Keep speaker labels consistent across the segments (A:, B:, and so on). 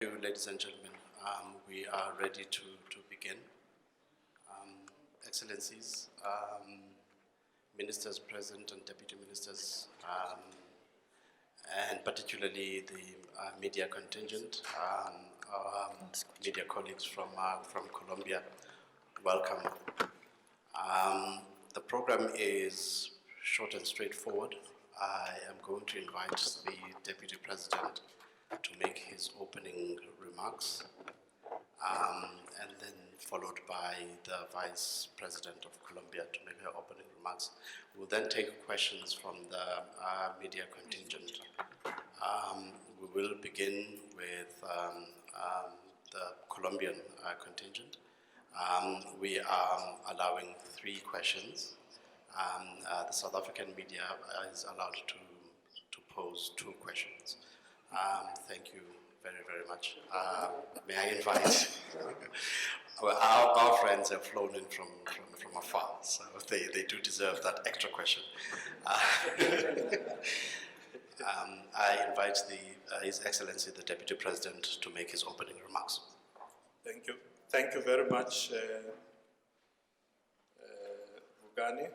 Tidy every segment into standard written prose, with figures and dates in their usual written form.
A: Thank you, ladies and gentlemen. We are ready to begin. Excellencies, ministers present and deputy ministers, and particularly the media contingent, our media colleagues from Colombia, welcome. The program is short and straightforward. I am going to invite the Deputy President to make his opening remarks, and then followed by the Vice President of Colombia to make her opening remarks. We'll then take questions from the media contingent. We will begin with the Colombian contingent. We are allowing 3 questions. The South African media is allowed to pose 2 questions. Thank you very, very much. May I invite, our friends have flown in from afar, so they do deserve that extra question. I invite His Excellency, the Deputy President, to make his opening remarks.
B: Thank you. Thank you very much, Bugani.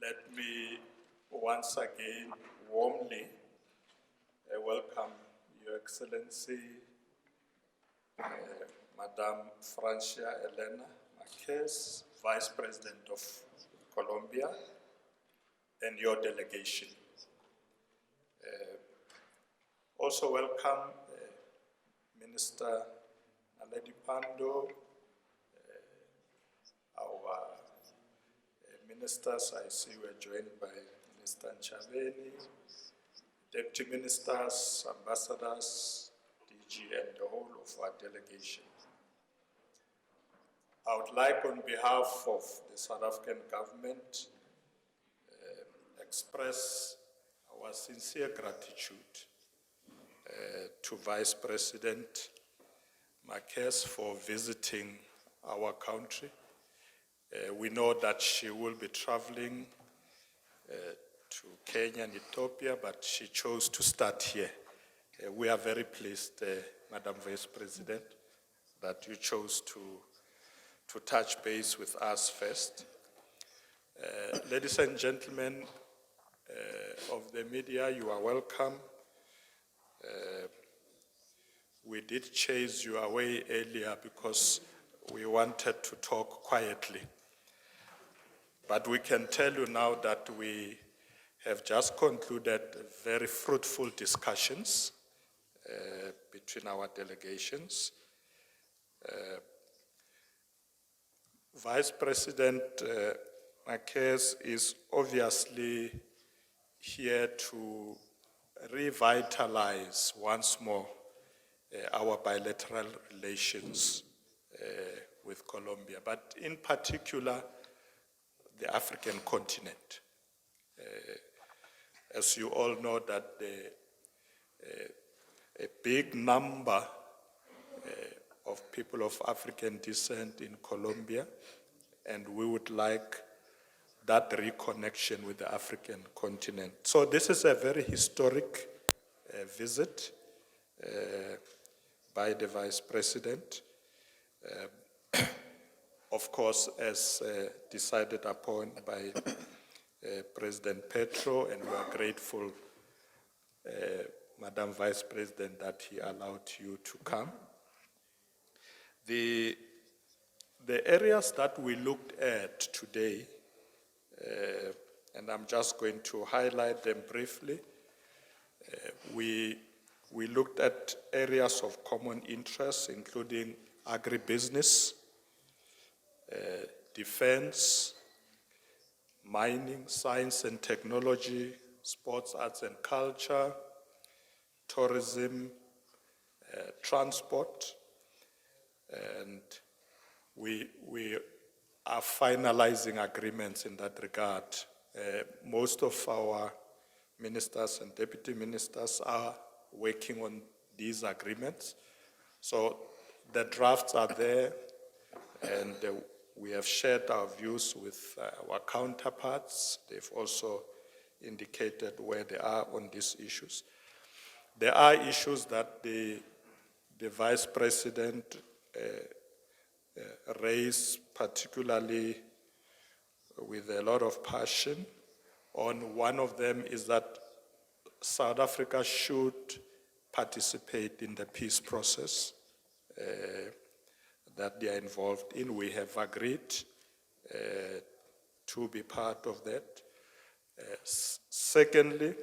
B: Let me once again warmly welcome Your Excellency, Madame Francia Elena Marquez, Vice President of Colombia, and your delegation. Also welcome Minister Naledi Pando, our ministers. I see we're joined by Minister Nchaveni, Deputy Ministers, Ambassadors, DG, and the whole of our delegation. I would like, on behalf of the South African government, express our sincere gratitude to Vice President Marquez for visiting our country. We know that she will be traveling to Kenya and Ethiopia, but she chose to start here. We are very pleased, Madam Vice President, that you chose to touch base with us first. Ladies and gentlemen of the media, you are welcome. We did chase you away earlier because we wanted to talk quietly. But we can tell you now that we have just concluded very fruitful discussions between our delegations. Vice President Marquez is obviously here to revitalize once more our bilateral relations with Colombia, but in particular, the African continent. As you all know, that a big number of people of African descent in Colombia, and we would like that reconnection with the African continent. So this is a very historic visit by the Vice President. Of course, as decided upon by President Petro, and we are grateful, Madam Vice President, that he allowed you to come. The areas that we looked at today, and I'm just going to highlight them briefly. We looked at areas of common interest, including agribusiness, defense, mining, science and technology, sports, arts and culture, tourism, transport, and we are finalizing agreements in that regard. Most of our ministers and deputy ministers are working on these agreements. So the drafts are there, and we have shared our views with our counterparts. They've also indicated where they are on these issues. There are issues that the Vice President raised, particularly with a lot of passion. One of them is that South Africa should participate in the peace process that they are involved in. We have agreed to be part of that. Secondly,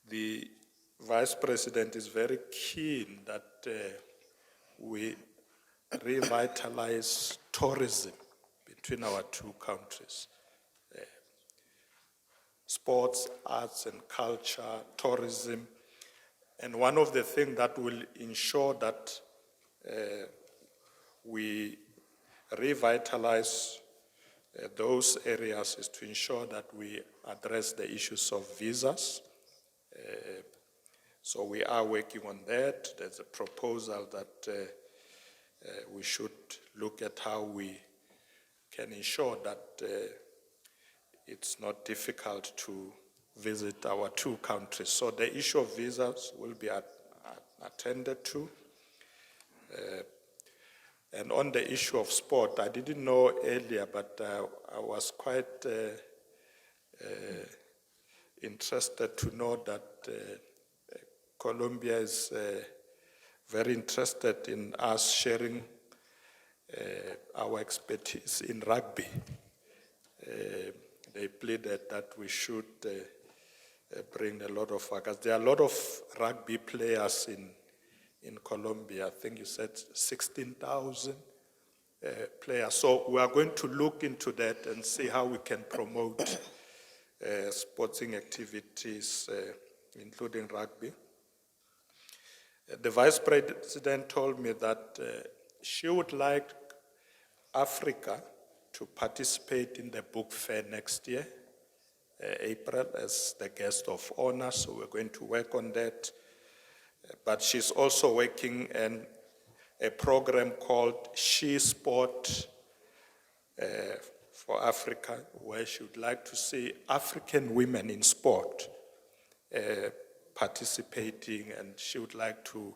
B: the Vice President is very keen that we revitalize tourism between our two countries. Sports, arts and culture, tourism. And one of the things that will ensure that we revitalize those areas is to ensure that we address the issues of visas. So we are working on that. There's a proposal that we should look at how we can ensure that it's not difficult to visit our two countries. So the issue of visas will be attended to. And on the issue of sport, I didn't know earlier, but I was quite interested to know that Colombia is very interested in us sharing our expertise in rugby. They pleaded that we should bring a lot of workers. There are a lot of rugby players in Colombia. I think you said 16,000 players. So we are going to look into that and see how we can promote sporting activities, including rugby. The Vice President told me that she would like Africa to participate in the book fair next year, April, as the guest of honor, so we're going to work on that. But she's also working in a program called She Sport for Africa, where she would like to see African women in sport participating, and she would like to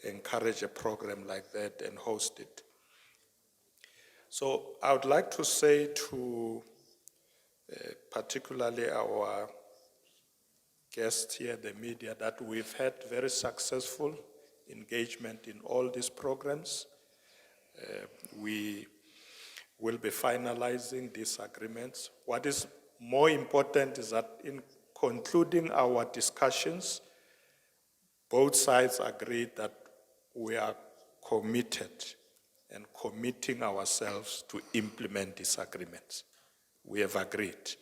B: encourage a program like that and host it. So I would like to say to particularly our guests here, the media, that we've had very successful engagement in all these programs. We will be finalizing these agreements. What is more important is that in concluding our discussions, both sides agreed that we are committed and committing ourselves to implement these agreements. We have agreed.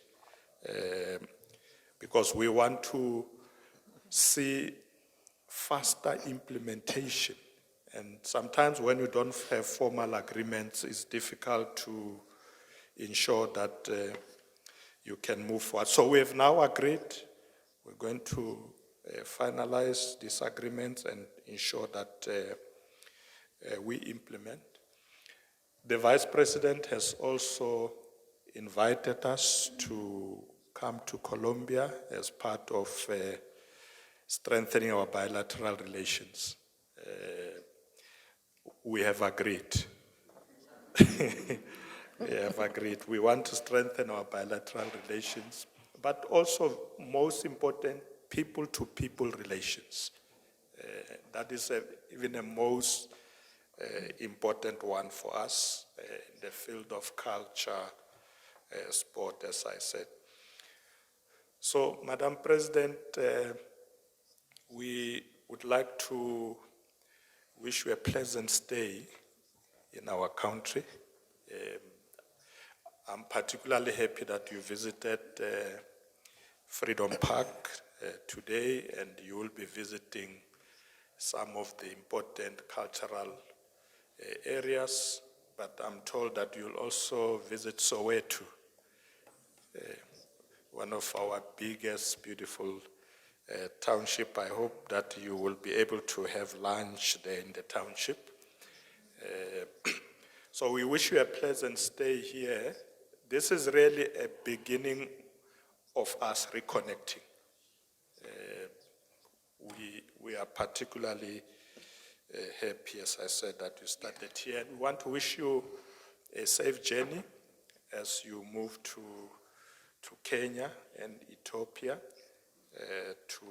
B: Because we want to see faster implementation. And sometimes when you don't have formal agreements, it's difficult to ensure that you can move forward. So we have now agreed. We're going to finalize these agreements and ensure that we implement. The Vice President has also invited us to come to Colombia as part of strengthening our bilateral relations. We have agreed. We have agreed. We want to strengthen our bilateral relations, but also, most important, people-to-people relations. That is even a most important one for us in the field of culture, sport, as I said. So, Madam President, we would like to wish you a pleasant stay in our country. I'm particularly happy that you visited Freedom Park today, and you will be visiting some of the important cultural areas, but I'm told that you'll also visit Soweto, one of our biggest, beautiful township. I hope that you will be able to have lunch there in the township. So we wish you a pleasant stay here. This is really a beginning of us reconnecting. We are particularly happy, as I said, that you started here. And we want to wish you a safe journey as you move to Kenya and Ethiopia to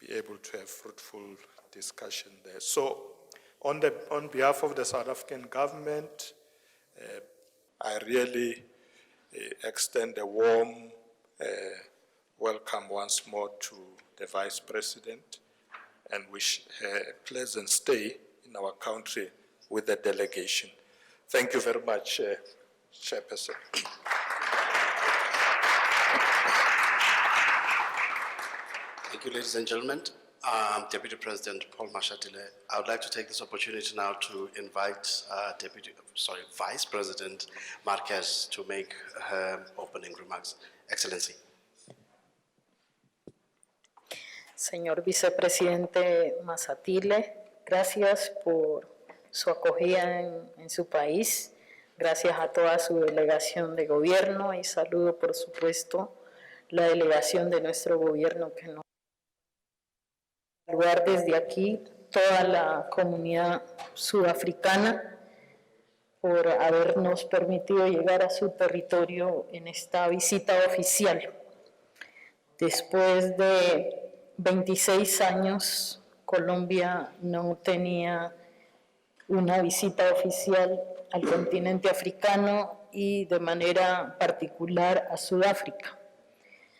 B: be able to have fruitful discussion there. So on behalf of the South African government, I really extend a warm welcome once more to the Vice President and wish her a pleasant stay in our country with the delegation. Thank you very much, Chairperson.
A: Thank you, ladies and gentlemen. Deputy President Paul Mashatile, I would like to take this opportunity now to invite Vice President Marquez to make her opening remarks. Excellency.
C: Señor Vicepresidente Masatile, gracias por su acogida en su país. Gracias a toda su delegación de gobierno y saludo, por supuesto, la delegación de nuestro gobierno que nos saludar desde aquí, toda la comunidad sudafricana, por habernos permitido llegar a su territorio en esta visita oficial. Después de 26 años, Colombia no tenía una visita oficial al continente africano y de manera particular a Sudáfrica.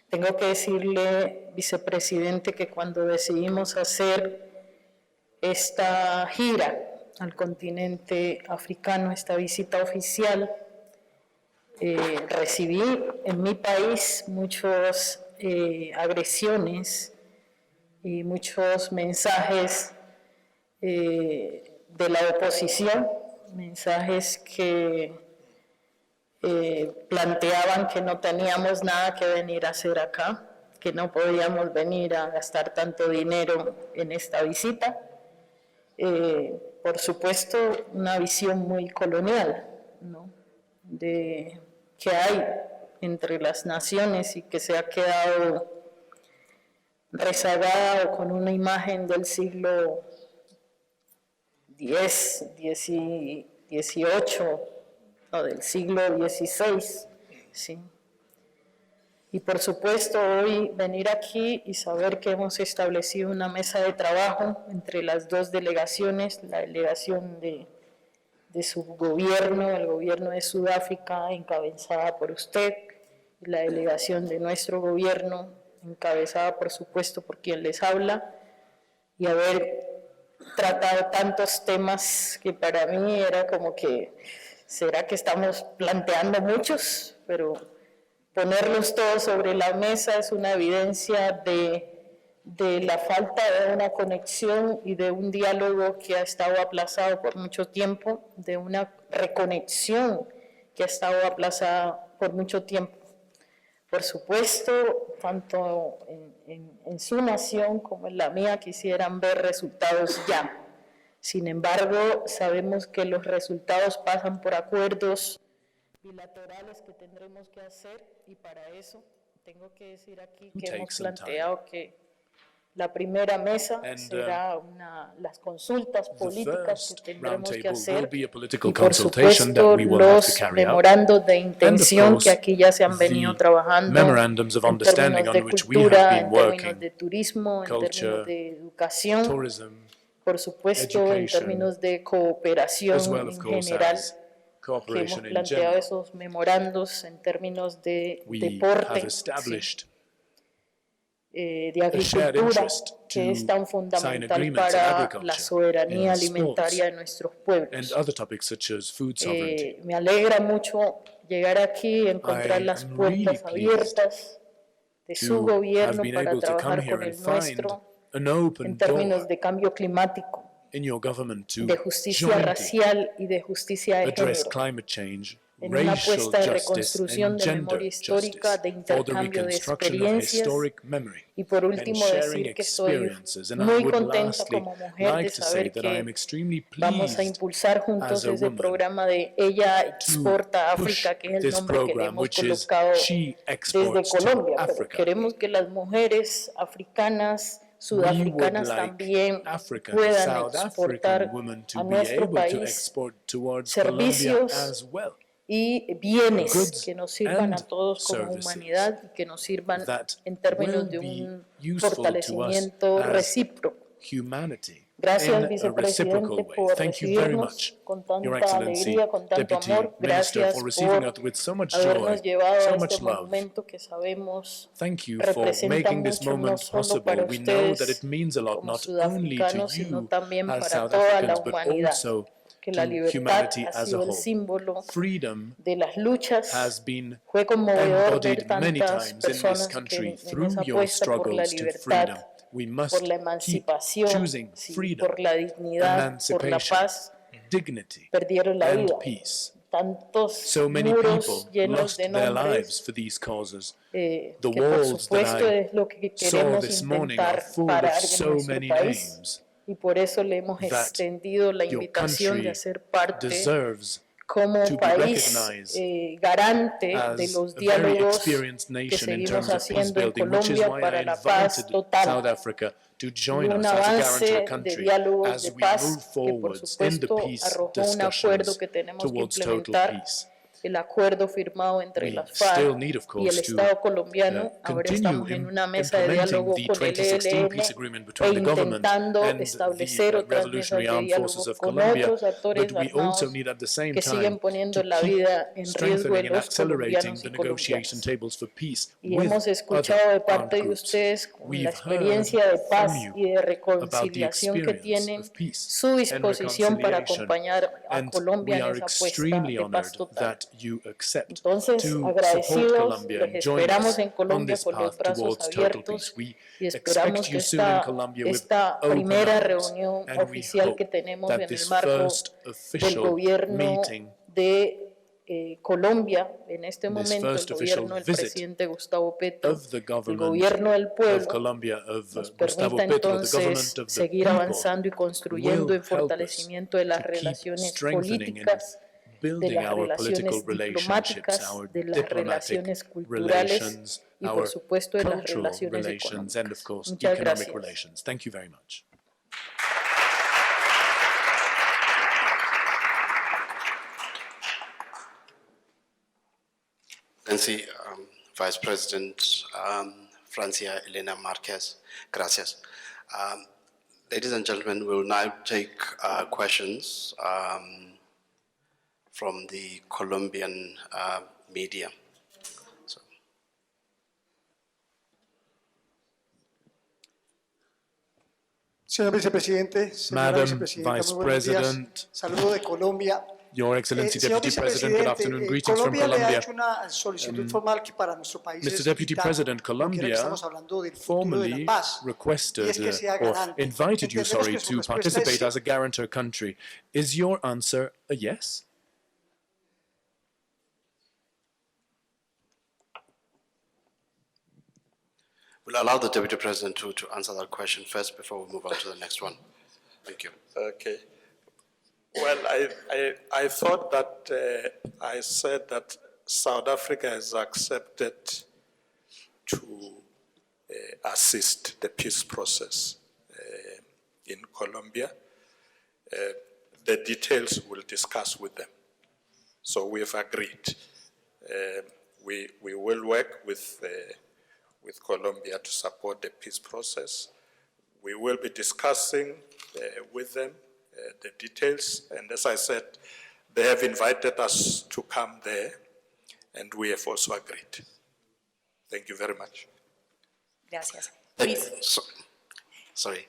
C: Tengo que decirle, vicepresidente, que cuando decidimos hacer esta gira al continente africano, esta visita oficial, recibí en mi país muchas agresiones y muchos mensajes de la oposición, mensajes que planteaban que no teníamos nada que venir a hacer acá, que no podíamos venir a gastar tanto dinero en esta visita. Por supuesto, una visión muy colonial, ¿no?, de que hay entre las naciones y que se ha quedado rezagada o con una imagen del siglo X, XVIII, o del siglo XVI, ¿sí? Y por supuesto hoy venir aquí y saber que hemos establecido una mesa de trabajo entre las dos delegaciones, la delegación de su gobierno, el gobierno de Sudáfrica, encabezada por usted, y la delegación de nuestro gobierno, encabezada por supuesto por quien les habla, y haber tratado tantos temas que para mí era como que, ¿será que estamos planteando muchos? Pero ponerlos todos sobre la mesa es una evidencia de la falta de una conexión y de un diálogo que ha estado aplazado por mucho tiempo, de una reconexión que ha estado aplazada por mucho tiempo. Por supuesto, tanto en su nación como en la mía quisieran ver resultados ya. Sin embargo, sabemos que los resultados pasan por acuerdos bilaterales que tendremos que hacer, y para eso tengo que decir aquí que hemos planteado que la primera mesa será las consultas políticas que tendremos que hacer, y por supuesto los memorandos de intención que aquí ya se han venido trabajando en términos de cultura, en términos de turismo, en términos de educación, por supuesto en términos de cooperación en general, que hemos planteado esos memorandos en términos de deporte, de agricultura, que es tan fundamental para la soberanía alimentaria de nuestros pueblos. Me alegra mucho llegar aquí y encontrar las puertas abiertas de su gobierno para trabajar con el nuestro en términos de cambio climático, de justicia racial y de justicia de género. en una
D: racial
C: apuesta de
D: justice
C: reconstrucción
D: and
C: de
D: gender
C: memoria histórica,
D: justice,
C: de
D: for the
C: intercambio de
D: reconstruction of
C: experiencias.
D: historic memory
C: Y por
D: and
C: último
D: sharing
C: decir que estoy
D: experiences. And I
C: muy
D: would
C: contenta
D: lastly
C: como mujer de
D: like to say
C: saber
D: that I am
C: que
D: extremely
C: vamos a
D: pleased
C: impulsar
D: as
C: juntos
D: a
C: ese
D: woman
C: programa de Ella Exporta
D: to push
C: África, que es el
D: this
C: nombre que le
D: program,
C: hemos
D: which is
C: colocado
D: She
C: desde
D: Exports to
C: Colombia, pero
D: Africa.
C: queremos que las mujeres africanas,
D: We would
C: sudafricanas
D: like
C: también
D: African,
C: puedan
D: South
C: exportar
D: African women to
C: a
D: be
C: nuestro
D: able to
C: país
D: export towards Colombia
C: servicios
D: as well.
C: y bienes
D: Goods
C: que nos sirvan a
D: and
C: todos como
D: services
C: humanidad y que nos sirvan
D: that
C: en términos
D: will
C: de
D: be
C: un
D: useful to us
C: fortalecimiento
D: as
C: recíproco.
D: humanity
C: Gracias,
D: in a
C: vicepresidente,
D: reciprocal way.
C: por
D: Thank you very
C: recibirnos
D: much,
C: con
D: Your
C: tanta
D: Excellency,
C: alegría, con tanto
D: Deputy
C: amor.
D: Minister,
C: Gracias
D: for receiving
C: por
D: us with so much
C: habernos
D: joy,
C: llevado
D: so
C: a
D: much
C: este
D: love.
C: monumento que sabemos
D: Thank you for
C: representa
D: making this
C: mucho, no
D: moment
C: solo para
D: possible. We know that
C: ustedes
D: it means a lot,
C: como
D: not only to
C: sudafricanos, sino
D: you
C: también
D: as
C: para
D: South
C: toda la
D: Africans, but
C: humanidad.
D: also
C: Que
D: to
C: la libertad
D: humanity
C: ha
D: as a
C: sido el
D: whole.
C: símbolo
D: Freedom
C: de las luchas.
D: has been
C: Fue conmovedor ver
D: embodied many
C: tantas
D: times in this
C: personas que
D: country
C: en
D: through
C: esa
D: your
C: apuesta por la
D: struggles to
C: libertad,
D: freedom. We
C: por
D: must
C: la
D: keep
C: emancipación,
D: choosing
C: sí,
D: freedom,
C: por la dignidad, por la
D: emancipation,
C: paz,
D: dignity,
C: perdieron la
D: and
C: vida.
D: peace.
C: Tantos
D: So many
C: muros
D: people
C: llenos
D: lost
C: de
D: their lives
C: nombres
D: for these causes.
C: que
D: The
C: por
D: walls that
C: supuesto
D: I
C: es lo que
D: saw
C: queremos
D: this morning are
C: intentar
D: full of
C: parar en
D: so
C: nuestro
D: many
C: país
D: names
C: y por eso le hemos
D: that
C: extendido la
D: your
C: invitación de
D: country
C: hacer parte
D: deserves
C: como
D: to be
C: país
D: recognized
C: garante de
D: as
C: los
D: a very
C: diálogos
D: experienced
C: que
D: nation in
C: seguimos
D: terms of peace
C: haciendo en
D: building, which is
C: Colombia
D: why I
C: para la paz
D: invited
C: total
D: South Africa to
C: y
D: join
C: un
D: us as a guarantor
C: avance de
D: country
C: diálogos de
D: as we
C: paz
D: move
C: que por
D: forwards in the
C: supuesto
D: peace
C: arrojó un acuerdo
D: discussions
C: que tenemos que
D: towards total
C: implementar,
D: peace.
C: el acuerdo firmado entre
D: We
C: las
D: still
C: FARC
D: need, of
C: y el
D: course, to
C: Estado colombiano. Ahora
D: continue
C: estamos en una mesa de
D: implementing
C: diálogo
D: the
C: con el
D: 2016
C: ELN
D: peace agreement
C: e
D: between the government
C: intentando
D: and
C: establecer
D: the
C: otras mesas
D: Revolutionary
C: de
D: Armed Forces
C: diálogo
D: of
C: con
D: Colombia,
C: otros actores
D: but we also
C: armados
D: need at the same
C: que siguen
D: time
C: poniendo
D: to
C: la
D: keep
C: vida en riesgo de
D: strengthening and
C: los
D: accelerating
C: colombianos
D: the
C: y
D: negotiation
C: colombianas.
D: tables for peace
C: Y
D: with
C: hemos
D: other
C: escuchado de
D: armed
C: parte de
D: groups.
C: ustedes con la
D: We've heard
C: experiencia de
D: from
C: paz
D: you
C: y de
D: about the
C: reconciliación que
D: experience
C: tienen,
D: of peace
C: su
D: and
C: disposición para
D: reconciliation,
C: acompañar a
D: and
C: Colombia
D: we
C: en
D: are
C: esa apuesta
D: extremely
C: de paz
D: honored
C: total.
D: that you accept
C: Entonces,
D: to support
C: agradecidos,
D: Colombia and
C: les
D: join
C: esperamos
D: us
C: en
D: on
C: Colombia
D: this
C: con los
D: path
C: brazos
D: towards total peace.
C: abiertos
D: We
C: y esperamos
D: expect
C: que
D: you soon in Colombia with
C: esta
D: open
C: primera
D: arms,
C: reunión
D: and we
C: oficial que
D: hope
C: tenemos
D: that
C: en el
D: this
C: marco
D: first
C: del
D: official
C: gobierno
D: meeting,
C: de Colombia, en este
D: this
C: momento el
D: first official
C: gobierno del
D: visit
C: presidente Gustavo Petro,
D: of the
C: el
D: government
C: gobierno del
D: of
C: pueblo,
D: Colombia, of
C: nos
D: Gustavo
C: permita
D: Petro, the
C: entonces
D: government of the
C: seguir
D: people,
C: avanzando y construyendo
D: will
C: en
D: help us
C: fortalecimiento de las
D: to keep
C: relaciones
D: strengthening and
C: políticas, de
D: building
C: las
D: our political
C: relaciones
D: relationships,
C: diplomáticas,
D: our
C: de las
D: diplomatic
C: relaciones culturales
D: relations,
C: y por
D: our
C: supuesto de las
D: cultural
C: relaciones
D: relations, and of
C: económicas.
D: course,
C: Muchas
D: economic
C: gracias.
D: relations. Thank you very much.
A: Presidency, Vice President Francia Elena Marquez, gracias. Ladies and gentlemen, we will now take questions from the Colombian media. So,
E: Señor vicepresidente, señora
D: Madam
E: vicepresidenta,
D: Vice
E: muy buenos días.
D: President,
E: Saludo de Colombia.
D: Your Excellency
E: Señor
D: Deputy President, good afternoon.
E: vicepresidente,
D: Greetings from
E: Colombia le ha
D: Colombia.
E: hecho una solicitud formal que para nuestro país
D: Mr.
E: es
D: Deputy
E: vital,
D: President,
E: porque
D: Colombia
E: estamos hablando del futuro de la
D: formally
E: paz, y
D: requested
E: es que sea
D: or
E: garante.
D: invited you,
E: Entendemos
D: sorry,
E: que su
D: to
E: respuesta
D: participate
E: es
D: as a guarantor country. Is your answer a yes?
A: we'll allow the Deputy President to answer that question first before we move on to the next one. Thank you.
B: Okay. Well, I thought that I said that South Africa has accepted to assist the peace process in Colombia. The details we'll discuss with them. So we have agreed. We will work with Colombia to support the peace process. We will be discussing with them the details, and as I said, they have invited us to come there, and we have also agreed. Thank you very much.
F: Gracias.
A: Sorry.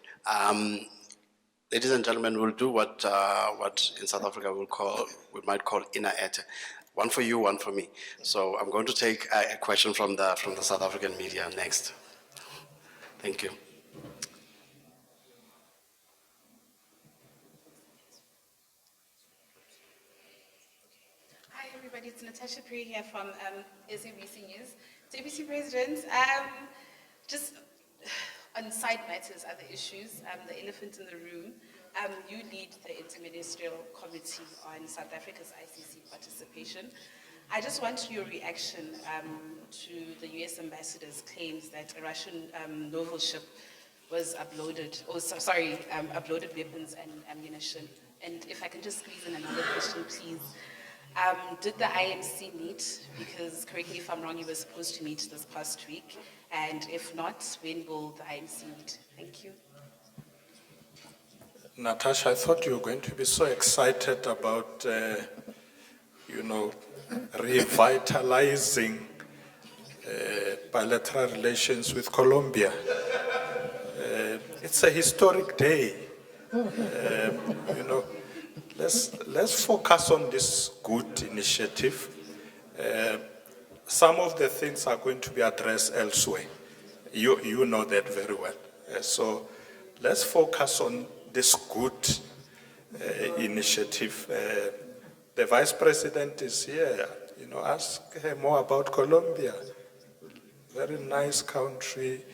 A: Ladies and gentlemen, we'll do what in South Africa we might call inner ete. One for you, one for me. So I'm going to take a question from the South African media next. Thank you.
F: Hi, everybody. everybody. It's Natasha Perry here from SABC News. Deputy President, just on side matters, other issues, the elephant in the room, you lead the Interministerial Committee on South Africa's ICC participation. I just want your reaction to the US ambassador's claims that a Russian naval ship was uploaded, uploaded weapons and ammunition. And if I can just squeeze in another question, please. Did the IMC meet? Because, correct me if I'm wrong, you were supposed to meet this past week. And if not, when will the IMC meet? Thank you.
B: Natasha, I thought you were going to be so excited about, revitalizing bilateral relations with Colombia. It's a historic day. Let's focus on this good initiative. Some of the things are going to be addressed elsewhere. You know that very well. So let's focus on this good initiative. The Vice President is here. Ask her more about Colombia. Very nice country.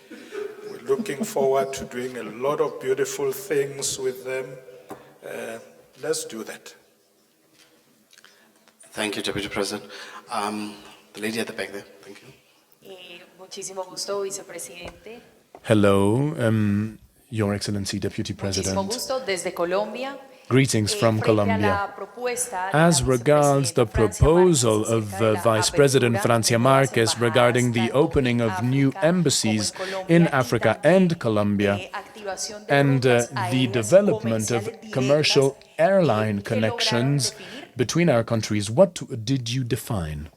B: We're looking forward to doing a lot of beautiful things with them. Let's do that.
A: Thank you, Deputy President. The lady at the back there, thank you.
G: Muchísimo gusto, vicepresidente.
D: Hello, Your Excellency, Deputy
G: Muchísimo
D: President.
G: gusto desde Colombia.
D: Greetings from
G: Frente a la
D: Colombia.
G: propuesta de
D: As
G: la
D: regards the
G: vicepresidenta Francia
D: proposal
G: Márquez
D: of
G: acerca de la
D: Vice President
G: apertura
D: Francia
G: de nuevas
D: Márquez regarding the
G: embajadas
D: opening
G: tanto
D: of
G: en
D: new
G: África como en
D: embassies
G: Colombia
D: in
G: y
D: Africa
G: también,
D: and Colombia,
G: activación de
D: and
G: rutas
D: the
G: aéreas
D: development of
G: comerciales
D: commercial
G: directas,
D: airline
G: ¿qué lograron
D: connections
G: definir?
D: between our countries. What did you define?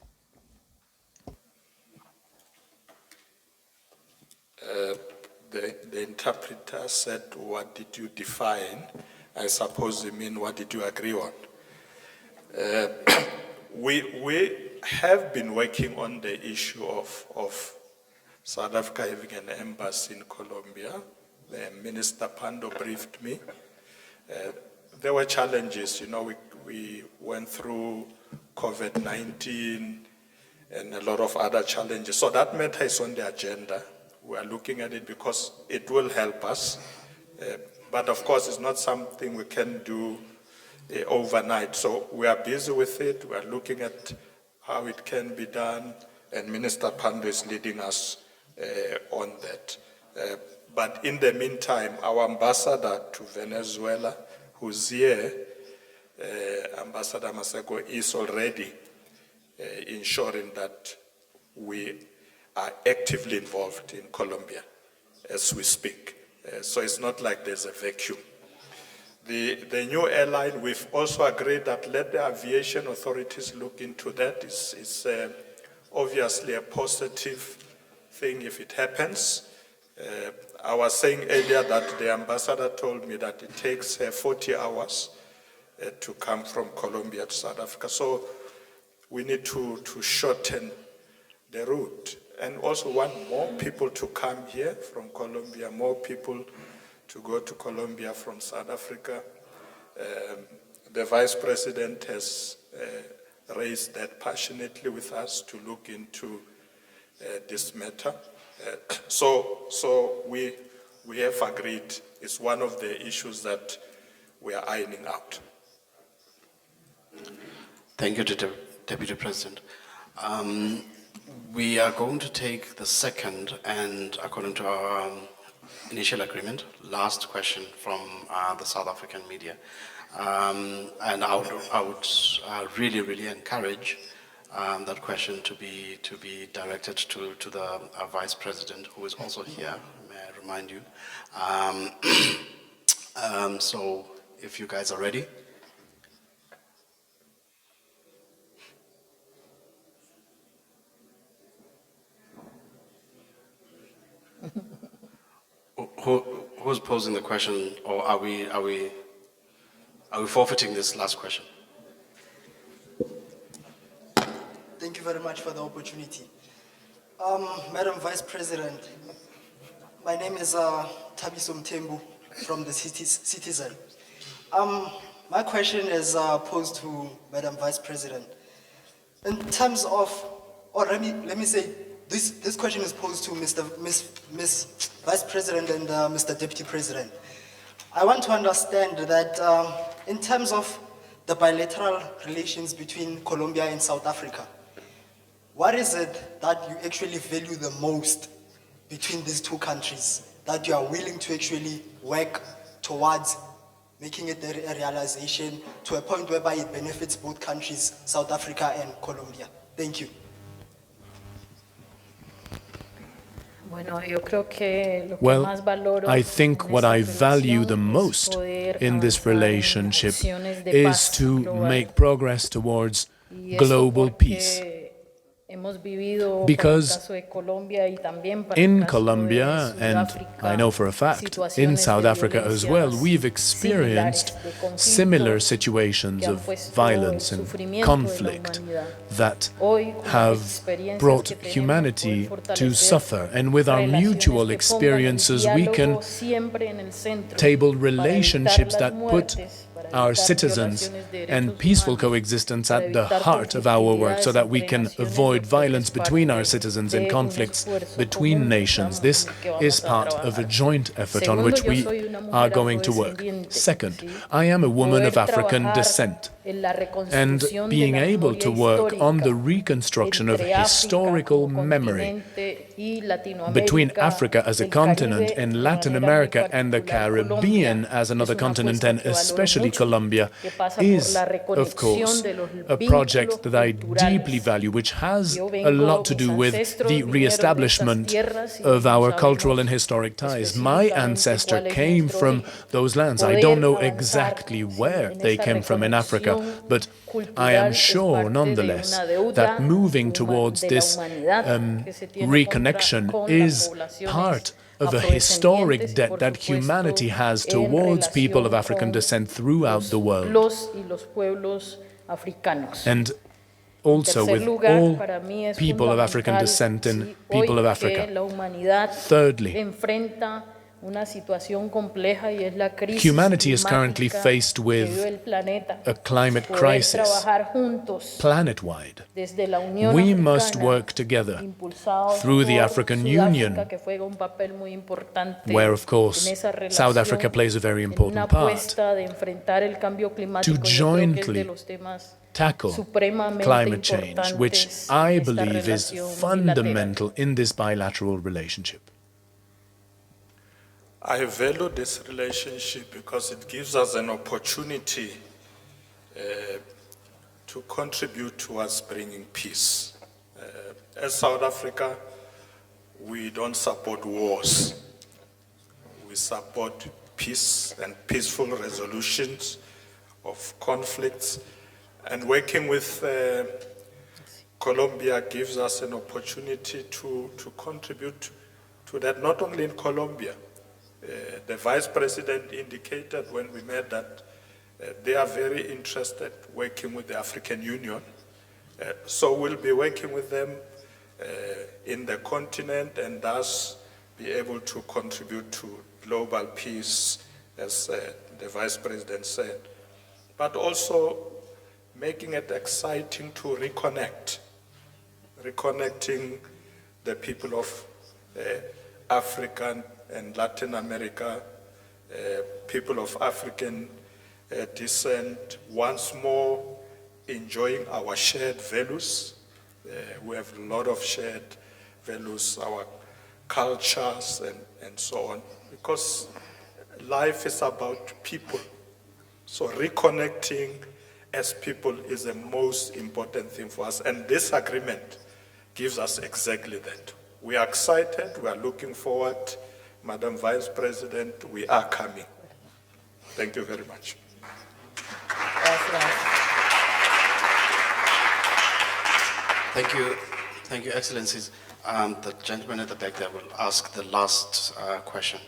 B: The interpreter said, what did you define? I suppose you mean, what did you agree on? We have been working on the issue of South Africa having an embassy in Colombia. Minister Pando briefed me. There were challenges, we went through COVID-19 and a lot of other challenges. So that matter is on the agenda. We are looking at it because it will help us. But of course, it's not something we can do overnight. So we are busy with it. We are looking at how it can be done. And Minister Pando is leading us on that. But in the meantime, our ambassador to Venezuela, who's here, Ambassador Masego, is already ensuring that we are actively involved in Colombia as we speak. So it's not like there's a vacuum. The new airline, we've also agreed that let the aviation authorities look into that. It's obviously a positive thing if it happens. I was saying earlier that the ambassador told me that it takes 40 hours to come from Colombia to South Africa. So we need to shorten the route. And also want more people to come here from Colombia, more people to go to Colombia from South Africa. The Vice President has raised that passionately with us to look into this matter. So we have agreed. It's one of the issues that we are ironing out.
A: Thank you, Deputy President. We are going to take the second and, according to our initial agreement, last question from the South African media. And I would really, really encourage that question to be directed to the Vice President, who is also here, may I remind you. So if you guys are ready. Who's posing the question, or are we forfeiting this last question?
E: Thank you very much for the opportunity. Madam Vice President, my name is Tabiso Mtembu from the Citizen. My question is posed to Madam Vice President. in terms of, or let me say, this question is posed to Miss Vice President and Mr. Deputy President. I want to understand that in terms of the bilateral relations between Colombia and South Africa, what is it that you actually value the most between these two countries that you are willing to actually work towards making it a realization to a point whereby it benefits both countries, South Africa and Colombia? Thank you.
C: Bueno, yo creo que lo que
D: Well,
C: más valoro
D: I think
C: en
D: what
C: esta
D: I value the
C: relación es
D: most
C: poder
D: in this
C: avanzar en
D: relationship
C: acciones de
D: is
C: paz
D: to
C: global.
D: make progress towards
C: Y esto
D: global
C: porque
D: peace.
C: hemos vivido con el
D: Because
C: caso de Colombia y también para el
D: in
C: caso
D: Colombia,
C: de
D: and
C: Sudáfrica,
D: I know for a fact, in
C: situaciones
D: South
C: de
D: Africa as well,
C: violencias
D: we've experienced
C: similares, de conflictos
D: similar situations
C: que han
D: of
C: puesto
D: violence
C: el
D: and
C: sufrimiento de la
D: conflict
C: humanidad.
D: that
C: Hoy, con las
D: have
C: experiencias
D: brought
C: que tenemos,
D: humanity
C: poder
D: to
C: fortalecer
D: suffer. And with our
C: relaciones
D: mutual
C: que pongan el
D: experiences, we can
C: diálogo siempre en el centro
D: table
C: para evitar
D: relationships
C: las
D: that put
C: muertes, para
D: our
C: evitar
D: citizens
C: violaciones de
D: and
C: derechos
D: peaceful
C: humanos,
D: coexistence
C: para
D: at the
C: evitar
D: heart of our work so that we
C: conflictividades
D: can
C: entre naciones.
D: avoid
C: Yo creo que
D: violence
C: es parte
D: between our citizens and
C: de un
D: conflicts
C: esfuerzo
D: between
C: común que
D: nations.
C: estamos-
D: This
C: en el que vamos
D: is
C: a
D: part of a
C: trabajar.
D: joint effort on
C: Segundo,
D: which
C: yo
D: we
C: soy una mujer
D: are going to work.
C: afrodescendiente,
D: Second,
C: ¿sí?
D: I am a woman of
C: Poder
D: African
C: trabajar
D: descent.
C: en la
D: And
C: reconstrucción de
D: being
C: la
D: able
C: memoria
D: to work on the
C: histórica
D: reconstruction of
C: entre África
D: historical
C: como
D: memory
C: continente y Latinoamérica,
D: between Africa as a
C: el
D: continent
C: Caribe,
D: and
C: de
D: Latin
C: manera muy
D: America and the
C: particular
D: Caribbean
C: Colombia,
D: as another
C: es una
D: continent,
C: apuesta
D: and
C: que valoro
D: especially
C: mucho,
D: Colombia,
C: que pasa por
D: is,
C: la
D: of
C: reconexión
D: course,
C: de los
D: a project that I
C: vínculos
D: deeply
C: culturales.
D: value, which has
C: Yo
D: a
C: vengo,
D: lot to
C: mis
D: do with
C: ancestros
D: the
C: vinieron de estas
D: re-establishment
C: tierras y
D: of
C: no
D: our
C: sabemos
D: cultural and historic ties. My
C: específicamente
D: ancestor
C: cuál es
D: came
C: nuestro
D: from
C: origen.
D: those lands. I
C: Poder
D: don't know
C: avanzar,
D: exactly
C: sí,
D: where
C: en
D: they
C: esa
D: came from in Africa,
C: reconexión
D: but I
C: cultural
D: am
C: es
D: sure,
C: parte de
D: nonetheless,
C: una deuda
D: that moving towards
C: de la
D: this
C: humanidad que se tiene
D: reconnection
C: con las
D: is
C: poblaciones
D: part of a historic
C: afrodescendientes y,
D: debt
C: por
D: that
C: supuesto,
D: humanity has
C: en
D: towards people of
C: relación
D: African
C: con
D: descent throughout the world.
C: los y los pueblos africanos.
D: And also
C: Tercer
D: with
C: lugar,
D: all
C: para mí es
D: people of African
C: fundamental,
D: descent and
C: sí,
D: people of
C: hoy
D: Africa.
C: que la humanidad
D: Thirdly,
C: enfrenta una situación compleja y es la crisis
D: humanity is currently
C: climática
D: faced
C: que
D: with
C: vive el planeta.
D: a climate
C: Poder
D: crisis
C: trabajar juntos
D: planet-wide.
C: desde la Unión
D: We
C: Africana,
D: must work together
C: impulsados
D: through the
C: por
D: African
C: Sudáfrica,
D: Union,
C: que juega un papel muy importante
D: where, of course,
C: en esa
D: South
C: relación,
D: Africa plays a very
C: en una
D: important part,
C: apuesta de enfrentar el cambio climático.
D: to
C: Yo creo que es de
D: jointly
C: los temas
D: tackle
C: supremamente
D: climate change, which
C: importantes
D: I
C: en esta
D: believe is
C: relación
D: fundamental
C: bilateral.
D: in this bilateral relationship.
B: I value this relationship because it gives us an opportunity to contribute towards bringing peace. As South Africa, we don't support wars. We support peace and peaceful resolutions of conflicts. And working with Colombia gives us an opportunity to contribute to that, not only in Colombia. The Vice President indicated when we met that they are very interested working with the African Union. So we'll be working with them in the continent and thus be able to contribute to global peace, as the Vice President said, but also making it exciting to reconnecting the people of African and Latin America, people of African descent, once more enjoying our shared values. We have a lot of shared values, our cultures and so on, because life is about people. So reconnecting as people is the most important thing for us, and this agreement gives us exactly that. We are excited, we are looking forward. Madam Vice President, we are coming. Thank you very much.
A: Thank you, Excellencies. The gentleman at the back there will ask the last question.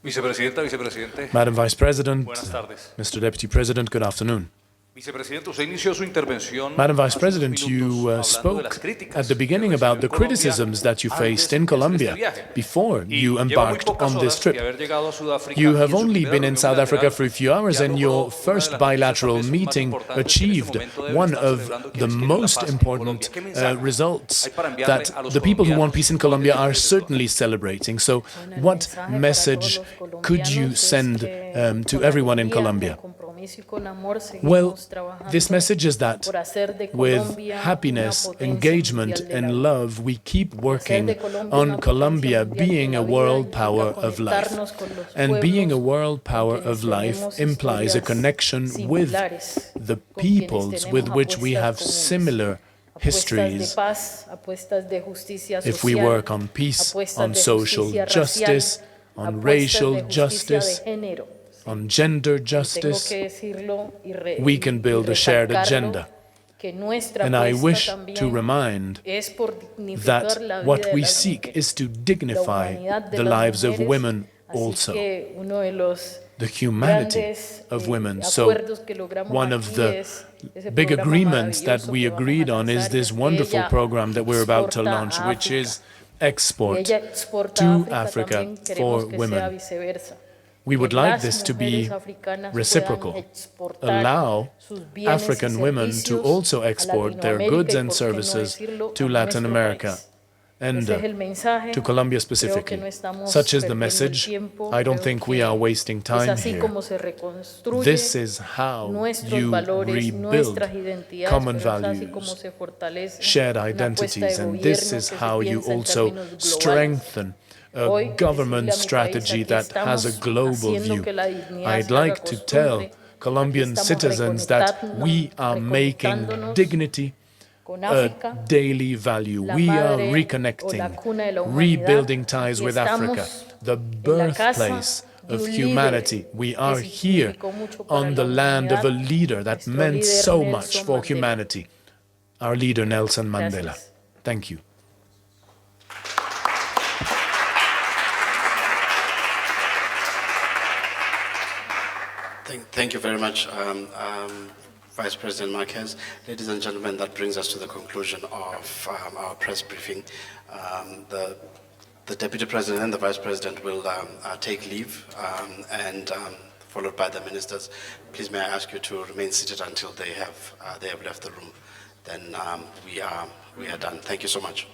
H: Vicepresidenta, Vicepresidente,
D: Madam Vice President,
H: buenas tardes.
D: Mr. Deputy President, good afternoon.
H: Vicepresidente, usted inició su intervención
D: Madam Vice
H: hace unos
D: President,
H: minutos
D: you
H: hablando de las
D: spoke
H: críticas
D: at the beginning
H: que
D: about
H: recibió
D: the
H: en Colombia
D: criticisms that you faced in
H: antes de hacer
D: Colombia
H: este viaje.
D: before
H: Y
D: you
H: lleva muy
D: embarked
H: pocas
D: on this
H: horas
D: trip.
H: de haber llegado a Sudáfrica
D: You
H: y
D: have
H: en su
D: only
H: primera
D: been in
H: reunión
D: South Africa
H: bilateral
D: for a few hours,
H: ya
D: and
H: logró
D: your
H: una de
D: first
H: las
D: bilateral
H: estableces más
D: meeting
H: importantes que en este
D: achieved
H: momento deben
D: one
H: estar
D: of
H: celebrando
D: the
H: quienes quieren la
D: most
H: paz en
D: important
H: Colombia. ¿Qué mensaje
D: results
H: hay para enviarle
D: that
H: a los
D: the people who want
H: colombianos
D: peace in
H: hoy
D: Colombia
H: desde
D: are
H: este
D: certainly celebrating. So,
C: Bueno, el
D: what
C: mensaje para
D: message
C: todos los
D: could you
C: colombianos es
D: send
C: que
D: to
C: con
D: everyone in
C: alegría,
D: Colombia?
C: con compromiso y con amor
D: Well,
C: seguimos trabajando
D: this message is that
C: por hacer de
D: with
C: Colombia
D: happiness,
C: una potencia
D: engagement,
C: mundial de la
D: and
C: vida.
D: love, we keep
C: Hacer
D: working
C: de Colombia
D: on
C: una potencia
D: Colombia
C: mundial de
D: being
C: la
D: a
C: vida
D: world
C: implica
D: power of life.
C: conectarnos con los
D: And being a
C: pueblos
D: world power
C: con quienes
D: of life
C: tenemos
D: implies a
C: historias
D: connection with
C: similares,
D: the
C: con quienes
D: peoples
C: tenemos
D: with which we
C: apuestas
D: have
C: comunes.
D: similar
C: Apuestas de
D: histories.
C: paz, apuestas de justicia
D: If we
C: social,
D: work on peace,
C: apuestas
D: on
C: de
D: social
C: justicia
D: justice,
C: racial,
D: on
C: apuestas
D: racial
C: de justicia
D: justice,
C: de género.
D: on gender
C: Tengo
D: justice,
C: que decirlo
D: we can build a shared agenda.
C: que nuestra
D: And I
C: apuesta
D: wish
C: también
D: to remind
C: es por dignificar
D: that
C: la vida
D: what
C: de
D: we
C: las
D: seek
C: mujeres,
D: is to
C: la
D: dignify
C: humanidad de
D: the
C: las
D: lives of
C: mujeres.
D: women
C: Así
D: also,
C: que uno de los
D: the humanity
C: grandes,
D: of women. So
C: acuerdos que logramos
D: one of
C: aquí
D: the
C: es ese
D: big
C: programa
D: agreements that
C: maravilloso
D: we
C: que vamos a
D: agreed on is
C: lanzar,
D: this
C: y que
D: wonderful
C: ella
D: program that we're about to
C: exporta
D: launch,
C: a
D: which
C: África.
D: is export
C: Ella exporta
D: to
C: a
D: Africa
C: también
D: for
C: queremos que sea
D: women.
C: viceversa.
D: We would
C: Que
D: like
C: las
D: this to
C: mujeres
D: be
C: africanas
D: reciprocal.
C: puedan exportar
D: Allow
C: sus bienes y
D: African women to
C: servicios
D: also
C: a
D: export their
C: Latinoamérica
D: goods
C: y,
D: and
C: por qué no
D: services
C: decirlo,
D: to
C: a
D: Latin
C: nuestro
D: America
C: país.
D: and
C: Ese es el mensaje.
D: to Colombia
C: Creo que
D: specifically.
C: no estamos
D: Such is the
C: perdiendo el
D: message.
C: tiempo.
D: I don't
C: Creo
D: think we
C: que
D: are wasting
C: es
D: time
C: así
D: here.
C: como se reconstruye
D: This is how
C: nuestros
D: you
C: valores,
D: rebuild
C: nuestras identidades,
D: common
C: pero es así como
D: values,
C: se fortalece
D: shared
C: una apuesta de
D: identities, and
C: gobierno
D: this is
C: que se
D: how you
C: piensa en
D: also
C: términos globales.
D: strengthen a
C: Hoy,
D: government
C: decirle a mi país,
D: strategy
C: aquí
D: that has a
C: estamos
D: global
C: haciendo
D: view.
C: que la dignidad
D: I'd
C: se haga
D: like to tell
C: costumbre.
D: Colombian
C: Aquí estamos
D: citizens that we are making
C: reconectándonos
D: dignity
C: con
D: a
C: África,
D: daily value.
C: la
D: We are
C: madre o la
D: reconnecting,
C: cuna de la humanidad.
D: rebuilding ties
C: Aquí
D: with Africa,
C: estamos
D: the
C: en la casa
D: birthplace
C: de
D: of
C: un líder
D: humanity. We
C: que
D: are here
C: significó mucho para
D: on
C: la
D: the land of a
C: humanidad,
D: leader that
C: nuestro
D: meant
C: líder
D: so
C: Nelson
D: much for
C: Mandela.
D: humanity, our leader Nelson Mandela.
C: Gracias.
D: Thank you.
A: Thank you very much, Vice President Marquez. Ladies and gentlemen, that brings us to the conclusion of our press briefing. The Deputy President and the Vice President will take leave and followed by the ministers. Please may I ask you to remain seated until they have left the room. Then we are done. Thank you so much.